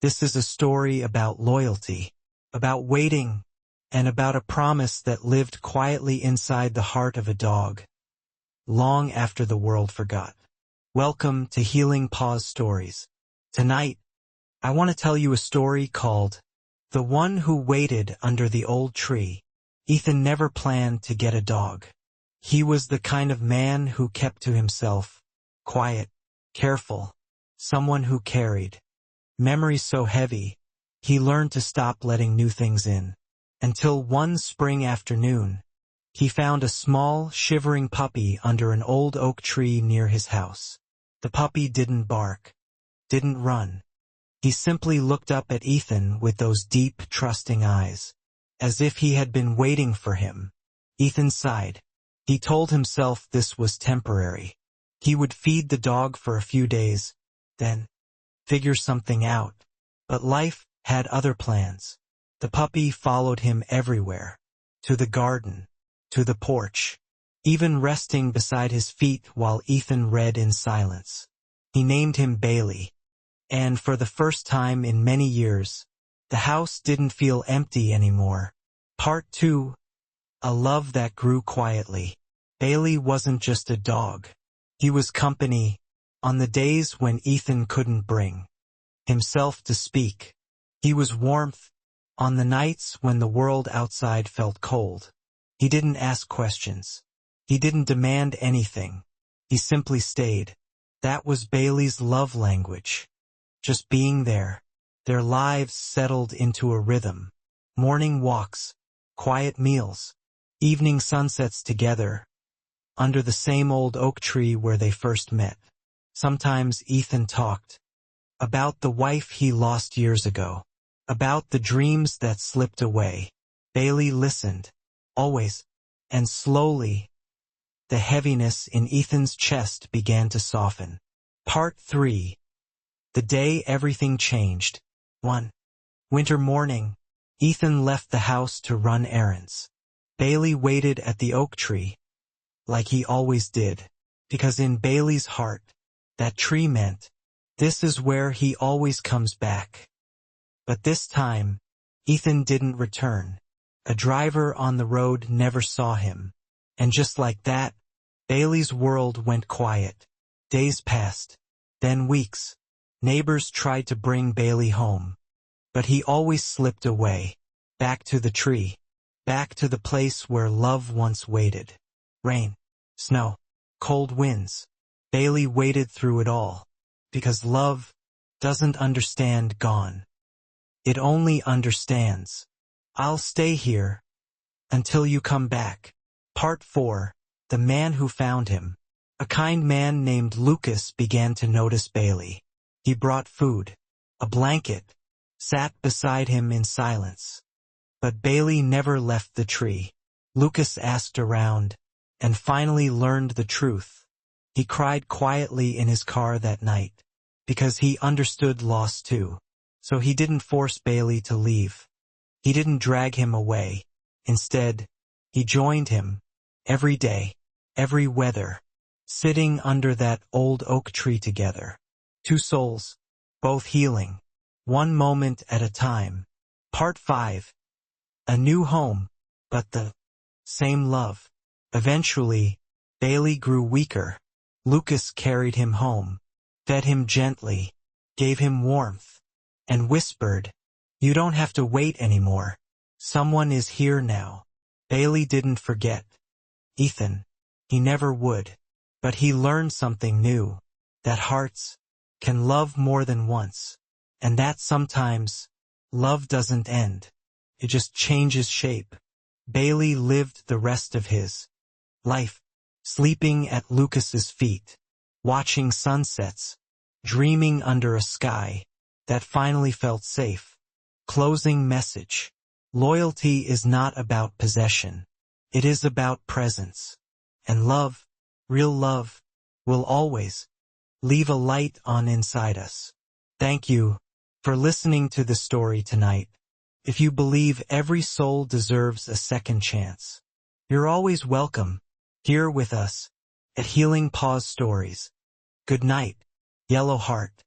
This is a story about loyalty, about waiting, and about a promise that lived quietly inside the heart of a dog, long after the world forgot. Welcome to Healing Paws Stories. Tonight, I want to tell you a story called The One Who Waited Under the Old Tree. Ethan never planned to get a dog. He was the kind of man who kept to himself, quiet, careful, someone who carried memories so heavy, he learned to stop letting new things in. Until one spring afternoon, he found a small, shivering puppy under an old oak tree near his house. The puppy didn't bark, didn't run. He simply looked up at Ethan with those deep, trusting eyes, as if he had been waiting for him. Ethan sighed. He told himself this was temporary. He would feed the dog for a few days, then figure something out. But life had other plans. The puppy followed him everywhere, to the garden, to the porch, even resting beside his feet while Ethan read in silence. He named him Bailey, and for the first time in many years, the house didn't feel empty anymore. Part 2. A love that grew quietly. Bailey wasn't just a dog. He was company on the days when Ethan couldn't bring himself to speak. He was warmth on the nights when the world outside felt cold. He didn't ask questions. He didn't demand anything. He simply stayed. That was Bailey's love language. Just being there. Their lives settled into a rhythm. Morning walks, quiet meals, evening sunsets together, under the same old oak tree where they first met. Sometimes Ethan talked about the wife he lost years ago, about the dreams that slipped away. Bailey listened, always, and slowly, the heaviness in Ethan's chest began to soften. Part 3. The day everything changed. 1. Winter morning. Ethan left the house to run errands. Bailey waited at the oak tree, like he always did, because in Bailey's heart, that tree meant, this is where he always comes back. But this time, Ethan didn't return. A driver on the road never saw him. And just like that, Bailey's world went quiet. Days passed, then weeks. Neighbors tried to bring Bailey home, but he always slipped away, back to the tree, back to the place where love once waited. Rain, snow, cold winds. Bailey waited through it all, because love doesn't understand gone. It only understands, I'll stay here until you come back. Part 4. The Man Who Found Him. A kind man named Lucas began to notice Bailey. He brought food, a blanket, sat beside him in silence. But Bailey never left the tree. Lucas asked around, and finally learned the truth. He cried quietly in his car that night, because he understood loss too. So he didn't force Bailey to leave. He didn't drag him away. Instead, he joined him, every day, every weather, sitting under that old oak tree together. Two souls, both healing, one moment at a time. Part 5. A new home, but the same love. Eventually, Bailey grew weaker. Lucas carried him home, fed him gently, gave him warmth, and whispered, "You don't have to wait anymore. Someone is here now." Bailey didn't forget Ethan. He never would. But he learned something new, that hearts can love more than once, and that sometimes love doesn't end. It just changes shape. Bailey lived the rest of his life, sleeping at Lucas's feet, watching sunsets, dreaming under a sky that finally felt safe. Closing message. Loyalty is not about possession. It is about presence. And love, real love, will always leave a light on inside us. Thank you for listening to the story tonight. If you believe every soul deserves a second chance, you're always welcome here with us at Healing Paws Stories. Good night, Yellow Heart.